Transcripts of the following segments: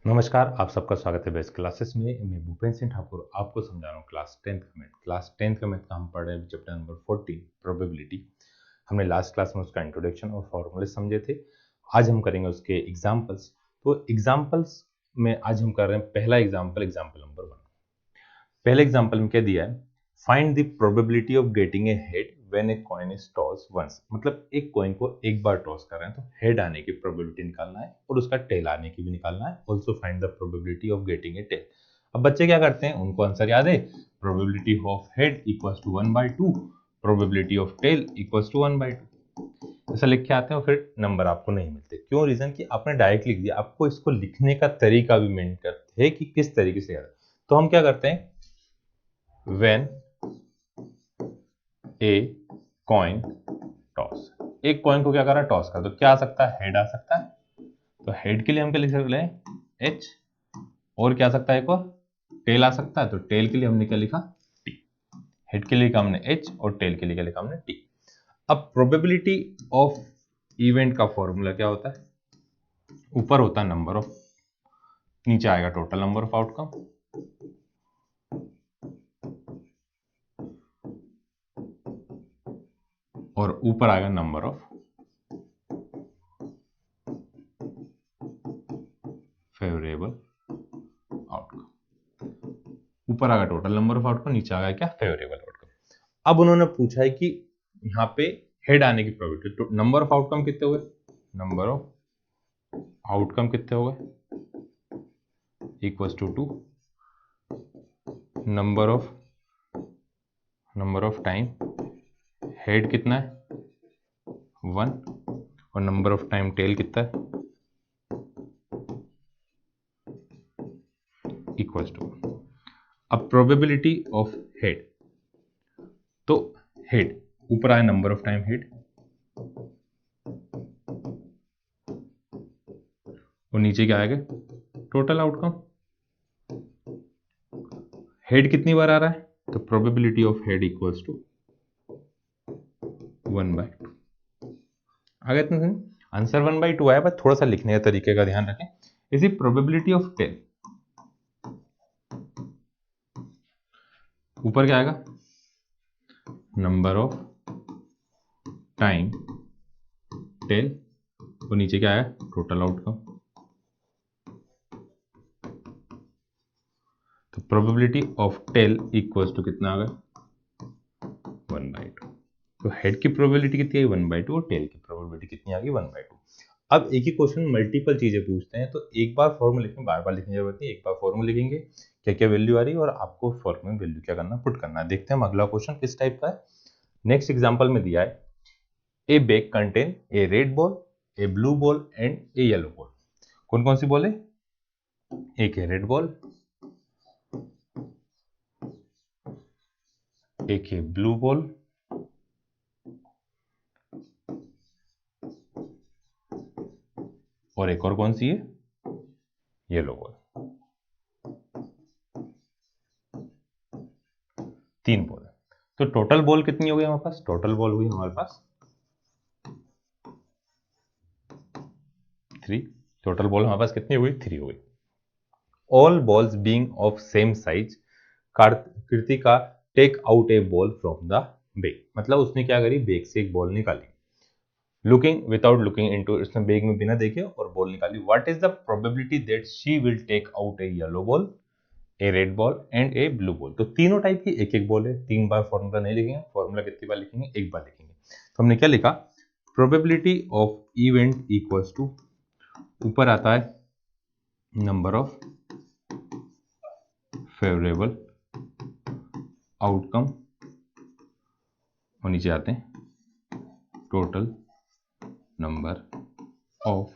नमस्कार, आप सबका स्वागत है बेस्ट क्लासेस में। मैं भूपेंद्र सिंह ठाकुर आपको समझा रहा हूँ क्लास 10th का मैथ का हम पढ़ रहे हैं चैप्टर नंबर 14 प्रोबेबिलिटी। हमने लास्ट क्लास में उसका इंट्रोडक्शन और फॉर्मूले समझे थे। आज हम करेंगे उसके एग्जाम्पल्स। तो एग्जाम्पल्स में आज हम कर रहे हैं पहला एग्जाम्पल नंबर 1। पहले एग्जाम्पल में क्या दिया है, find the probability of getting a head when a coin is toss once. मतलब एक कॉइन को एक बार टॉस कर रहे हैं तो हेड आने की प्रोबेबिलिटी निकालना है और उसका टेल आने की भी निकालना है। Also find the probability of getting a tail. अब बच्चे क्या करते हैं, उनको आंसर याद है, probability of head equals to 1/2, probability of tail equals to 1/2। ऐसा लिख के आते हैं और फिर नंबर आपको नहीं मिलते। क्यों? रीजन कि आपने डायरेक्ट लिख दिया। आपको इसको लिखने का तरीका भी मेंशन करते हैं कि किस तरीके से याद है। तो हम क्या करते हैं, when a coin toss, एक कॉइन को क्या करा, टॉस कर, तो क्या आ सकता है, हेड आ सकता है। तो हेड के लिए हम क्या लिख सकते हैं, एच। और क्या आ सकता है, एक और टेल आ सकता है। तो टेल के लिए हमने क्या लिखा, टी। हेड के लिए लिखा हमने एच और टेल के लिए क्या लिखा हमने, टी। अब प्रोबेबिलिटी ऑफ इवेंट का फॉर्मूला क्या होता है, ऊपर होता है नंबर ऑफ, नीचे आएगा टोटल नंबर ऑफ आउटकम, और ऊपर आएगा नंबर ऑफ फेवरेबल आउटकम। ऊपर आएगा टोटल नंबर ऑफ आउटकम, नीचे आएगा क्या, फेवरेबल आउटकम। अब उन्होंने पूछा है कि यहाँ पे हेड आने की प्रोबेबिलिटी, तो नंबर ऑफ आउटकम कितने हुए, नंबर ऑफ आउटकम कितने हो गए, equals to 2 number of time head कितना है 1, और नंबर ऑफ टाइम टेल कितना है, इक्वल्स टू। अब प्रोबेबिलिटी ऑफ हेड, तो हेड ऊपर आया नंबर ऑफ टाइम हेड और नीचे क्या आएगा, टोटल आउटकम। हेड कितनी बार आ रहा है, तो probability of head equals to 1/2। आ गया इतना, आंसर 1/2 आया, बस थोड़ा सा लिखने का तरीके का ध्यान रखें। इसी प्रोबेबिलिटी ऑफ टेल, ऊपर क्या आएगा, नंबर ऑफ टाइम टेल, और नीचे क्या आया, टोटल आउटकम। तो probability of tail equals to कितना आ गया, 1/2। तो हेड की प्रोबेबिलिटी कितनी आई, 1/2, और टेल की प्रोबेबिलिटी कितनी आ गई, 1/2। अब एक ही क्वेश्चन मल्टीपल चीजें पूछते हैं, तो एक बार फॉर्मूला लिखें, बार बार लिखने की जरूरत नहीं, एक बार फॉर्मूला लिखेंगे, क्या क्या वैल्यू आ रही है और आपको फॉर्मूला में वैल्यू क्या करना, पुट करना है। देखते हैं हम अगला क्वेश्चन किस टाइप का है। नेक्स्ट एग्जांपल में दिया है, ए bag contain a red ball, A blue ball and A yellow ball. कौन कौन सी बॉल है, एक है रेड बॉल, एक है ब्लू बॉल, और एक और कौन सी है, येलो बॉल। 3 बॉल है। तो टोटल बॉल कितनी हो गई हमारे पास, टोटल बॉल हुई हमारे पास 3। टोटल बॉल हमारे पास कितनी हो गई, 3 हो गई। All balls being of same size, Kritika take out a ball from the bag. मतलब उसने क्या करी, बेग से एक बॉल निकाली, लुकिंग विदाउट लुकिंग इनटू, उसने बेग में बिना देखे और बॉल निकाली। What is the probability that she will take out a yellow ball, a red ball and a blue ball. तो तीनों टाइप की एक एक बॉल है, 3 बार फॉर्मूला नहीं लिखेंगे, फॉर्मूला कितनी बार लिखेंगे, एक बार लिखेंगे। तो हमने क्या लिखा, probability of event equals to, ऊपर आता है नंबर ऑफ फेवरेबल आउटकम, और नीचे आते हैं टोटल नंबर ऑफ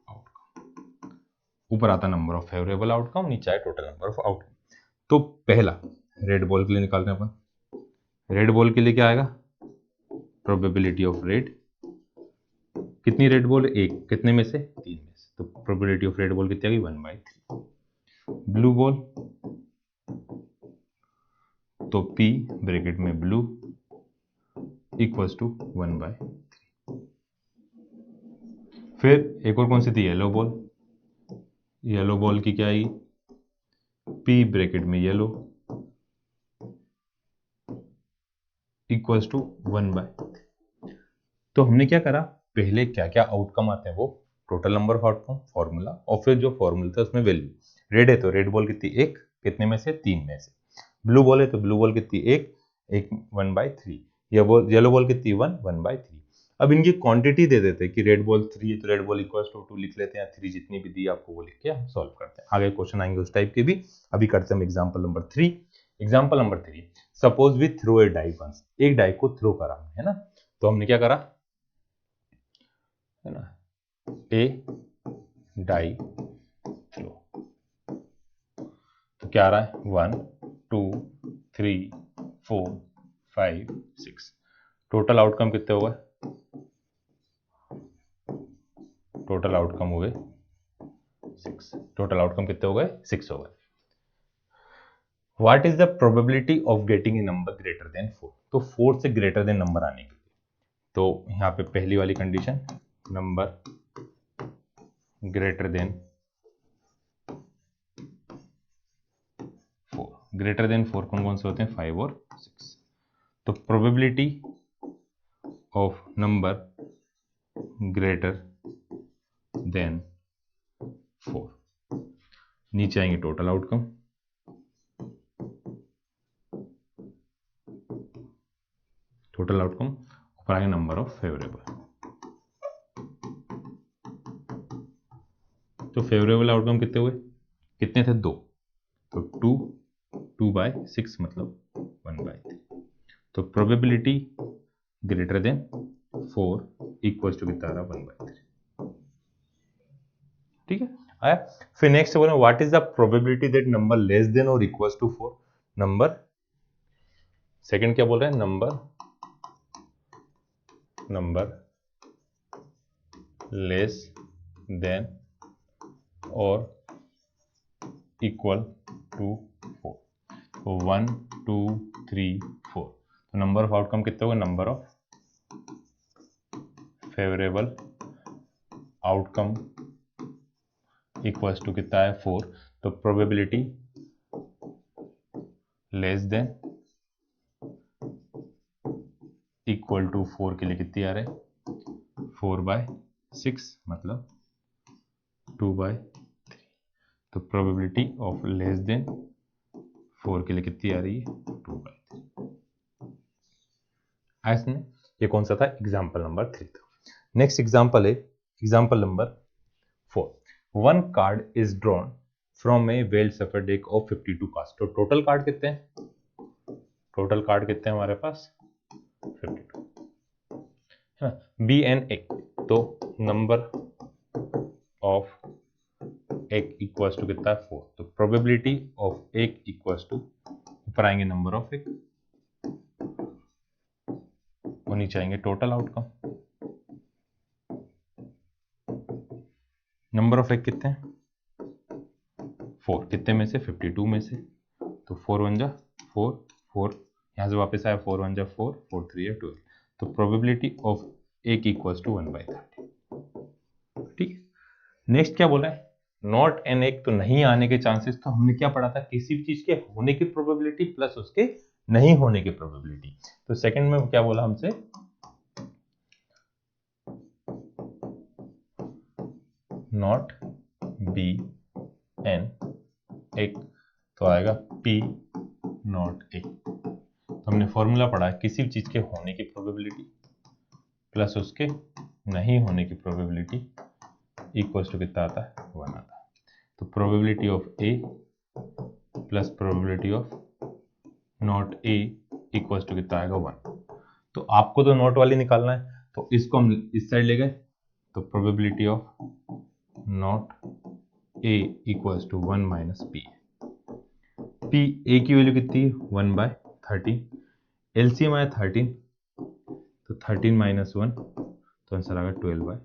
आउटकम। ऊपर आता नंबर ऑफ फेवरेबल आउटकम, नीचे आए टोटल नंबर ऑफ आउटकम। तो पहला रेड बॉल के लिए निकाल रहे हैं अपन। रेड बॉल के लिए क्या आएगा, प्रोबेबिलिटी ऑफ रेड, कितनी रेड बॉल, एक, कितने में से, 3 में से, तो प्रोबेबिलिटी ऑफ रेड बॉल कितनी आ गई, 1/3। ब्लू बॉल, तो P ब्रैकेट में ब्लू इक्वल्स टू 1/3। फिर एक और कौन सी थी, येलो बॉल, येलो बॉल की क्या आएगी, पी ब्रैकेट में येलो इक्वल्स टू 1/। तो हमने क्या करा, पहले क्या क्या आउटकम आते हैं वो total number of outcome formula, और फिर जो फॉर्मूला था उसमें वैल्यू। रेड है तो रेड बॉल कितनी, एक, कितने में से, 3 में से। ब्लू बॉल है तो ब्लू बॉल कितनी, एक, 1/3। येलो बॉल कितनी, 1/3। अब इनकी क्वांटिटी दे देते हैं कि रेड बॉल 3 है तो रेड बॉल इक्वल्स टू 2 लिख लेते हैं, 3 जितनी भी दी आपको वो लिख के हम सॉल्व करते हैं। आगे क्वेश्चन आएंगे उस टाइप के भी। अभी करते हैं example number 3। Example number 3, suppose we throw a die once, एक डाई को थ्रो करा है ना। तो हमने क्या करा है ना, ए डाई थ्रो, तो क्या आ रहा है, 1 2 3 4 5 6। टोटल आउटकम कितने हो गए, टोटल आउटकम हो गए 6। टोटल आउटकम कितने हो गए, 6 हो गए। What is the probability of getting A number greater than 4। तो 4 से ग्रेटर देन नंबर आने के लिए, तो यहाँ पे पहली वाली condition, number greater than 4। Greater than 4 कौन कौन से होते हैं, 5 और 6। तो probability of number greater than 4, नीचे आएंगे टोटल आउटकम, टोटल आउटकम, ऊपर आएंगे नंबर ऑफ फेवरेबल। तो फेवरेबल आउटकम कितने हुए, कितने थे, 2, तो 2/6 मतलब 1/3। तो probability greater than 4 equals to कितना आ रहा, 1/3। ठीक है, आया। फिर नेक्स्ट बोला what is the probability that number less than और इक्वल्स टू 4। नंबर, सेकंड क्या बोल रहे हैं, नंबर लेस देन और इक्वल टू 4। तो 1 2 3 4। तो नंबर ऑफ आउटकम कितने हो गए, number of favourable outcome equals to कितना है, 4। तो probability less than equal to 4 के लिए कितनी आ रहे, 4/6 मतलब 2/3। तो प्रोबेबिलिटी ऑफ लेस देन 4 के लिए कितनी आ रही है, 2/3। इसमें ये कौन सा था, एग्जाम्पल नंबर 3 था। नेक्स्ट एग्जाम्पल है example number 4। One card is drawn from A well suffer deck of 52 cards. तो टोटल कार्ड कितने हैं, टोटल कार्ड कितने हैं हमारे पास, 52 है ना। बी एन ए, तो नंबर ऑफ एक इक्वल्स टू कितना है, 4। तो प्रोबेबिलिटी ऑफ एक इक्वल्स टू, ऊपर आएंगे नंबर ऑफ एक और नीचे आएंगे टोटल आउटकम। नंबर ऑफ एक कितने हैं, 4, कितने में से, 52 में से। तो 4 1 जा 4 4, यहाँ से वापस आया 4 1 जा 4 4 3 या 12। तो प्रोबेबिलिटी ऑफ एक इक्वल्स टू 1/30। ठीक है, नेक्स्ट क्या बोला है, नॉट एन एक, तो नहीं आने के चांसेस। तो हमने क्या पढ़ा था, किसी भी चीज के होने की प्रोबेबिलिटी प्लस उसके नहीं होने की प्रोबेबिलिटी। तो सेकंड में क्या बोला हमसे, नॉट बी एन एक, तो आएगा पी नॉट एक। तो हमने फॉर्मूला पढ़ा, किसी भी चीज के होने की प्रोबेबिलिटी प्लस उसके नहीं होने की प्रोबेबिलिटी इक्वल्स टू कितना आता है, 1 आता है। तो probability of A plus probability of not A equals to कितना आएगा, 1। तो आपको तो नॉट वाली निकालना है, तो इसको हम इस साइड ले गए। तो probability of not A equals to 1 minus P. P A की वैल्यू कितनी है, 1/13। एलसीएम आया 13, तो 13 माइनस 1, तो आंसर आ गया 12/30।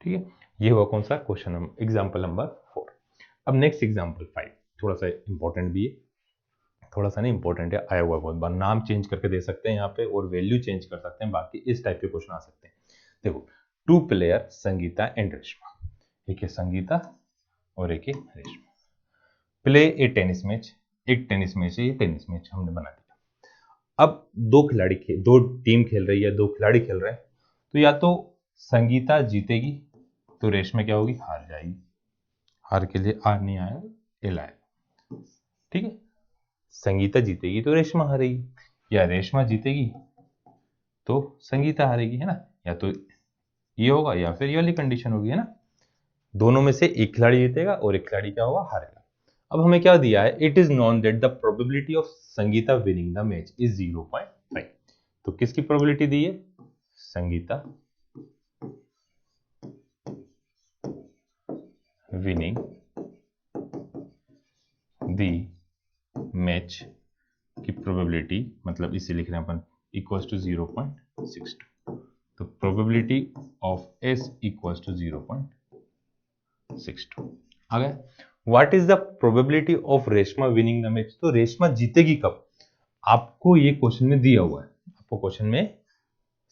ठीक है, ये हुआ कौन सा क्वेश्चन, एग्जाम्पल नंबर 4। अब नेक्स्ट एग्जाम्पल 5, थोड़ा सा इंपॉर्टेंट भी है, थोड़ा सा ना इंपॉर्टेंट है, आया हुआ बहुत बार, नाम चेंज करके दे सकते हैं यहाँ पे और वैल्यू चेंज कर सकते हैं, बाकी इस टाइप के क्वेश्चन आ सकते हैं। देखो 2 प्लेयर संगीता एंड रेशमा, एक है संगीता और एक है रेशमा, प्ले ए टेनिस मैच, एक टेनिस मैच है, ये टेनिस मैच हमने बना दिया। अब दो टीम खेल रही है, दो खिलाड़ी खेल रहे हैं, तो या तो संगीता जीतेगी तो रेशमा क्या होगी, हार जाएगी, हार के लिए आर नहीं आया, एल आया, ठीक है। संगीता जीतेगी तो रेशमा हारेगी, या रेशमा जीतेगी तो संगीता हारेगी, है ना, या तो ये होगा या फिर ये वाली कंडीशन होगी, है ना। दोनों में से एक खिलाड़ी जीतेगा और एक खिलाड़ी क्या होगा, हारेगा। अब हमें क्या दिया है, it is known that the probability of Sangeeta winning the match is 0.5। तो किसकी प्रोबेबिलिटी दी है, संगीता विनिंग दी मैच की प्रोबेबिलिटी, मतलब इसे लिख रहे हैं अपन इक्वल्स टू 0.62। तो probability of S equals to 0.62 आ गया। What is the probability of Reshma winning the match, तो रेशमा जीतेगी कब, आपको ये क्वेश्चन में दिया हुआ है, आपको क्वेश्चन में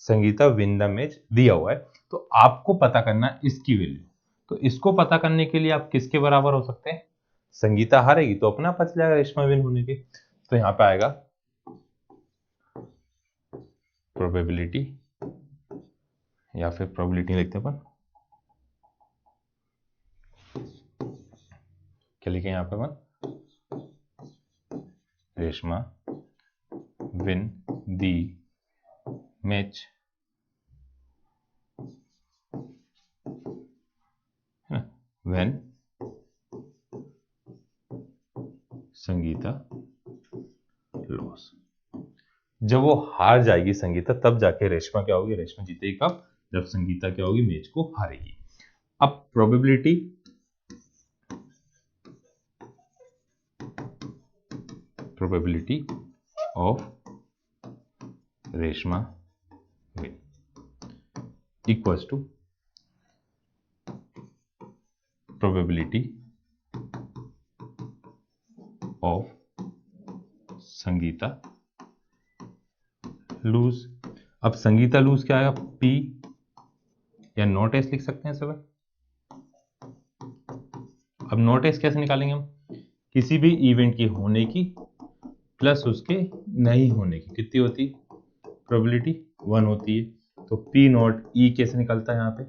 संगीता विन द मैच दिया हुआ है, तो आपको पता करना है इसकी वैल्यू। तो इसको पता करने के लिए आप किसके बराबर हो सकते हैं, संगीता हारेगी तो अपना पता जाएगा रेशमा विन होने के, तो यहां पे आएगा प्रोबेबिलिटी, या फिर प्रोबेबिलिटी लिखते हैं अपन, क्या लिखे यहाँ पे अपन, Reshma win the match, when Sangeeta loss. जब वो हार जाएगी संगीता, तब जाके रेशमा क्या होगी, रेशमा जीतेगी कब, जब संगीता क्या होगी, मैच को हारेगी। अब probability of Reshma win equals to probability of Sangeeta lose. अब संगीता लूज क्या आएगा, पी या नॉट एस लिख सकते हैं सब। अब नॉट एस कैसे निकालेंगे हम, किसी भी इवेंट की होने की प्लस उसके नहीं होने की कितनी होती, प्रोबेबिलिटी 1 होती है, तो पी नॉट ई कैसे निकलता है, यहाँ पे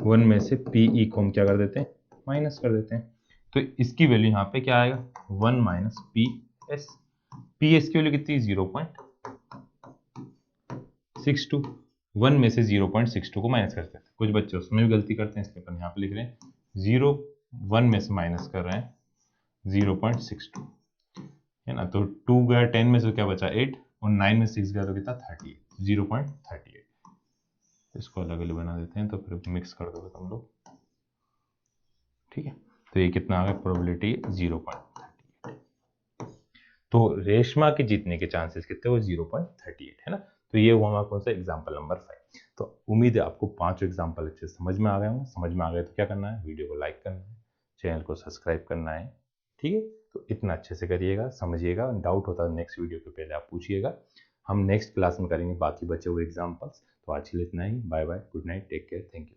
1 में से पी ई को हम क्या कर देते हैं, माइनस कर देते हैं, तो इसकी वैल्यू यहाँ पे क्या आएगा, 1 minus P S. P S की वैल्यू कितनी, 0.62, 1 में से 0.62 को माइनस करते हैं, कुछ बच्चे उसमें भी गलती करते हैं, इसलिए अपन यहाँ पे लिख रहे हैं 1 में से माइनस कर रहे हैं 0.62, है ना। तो 2 गया 10 में से क्या बचा 8, और 9 में 6 गया तो कितना 38, 0.38। इसको अलग अलग बना देते हैं तो फिर मिक्स कर दोगे तुम लोग, ठीक है। तो ये कितना आ गया, प्रोबेबिलिटी 0.38। तो रेशमा के जीतने के चांसेस कितने, वो 0.38, है ना। तो ये हुआ हमारा कौन सा, एग्जाम्पल नंबर 5। तो उम्मीद है आपको 5 एग्जाम्पल अच्छे से समझ में आ गए होंगे। समझ में आ गए तो क्या करना है, वीडियो को लाइक करना है, चैनल को सब्सक्राइब करना है, ठीक है। तो इतना अच्छे से करिएगा, समझिएगा, डाउट होता है नेक्स्ट वीडियो के पहले आप पूछिएगा, हम नेक्स्ट क्लास में करेंगे बाकी बचे हुए एग्जाम्पल्स। तो आज के लिए इतना ही, bye bye, good night, take care, thank you.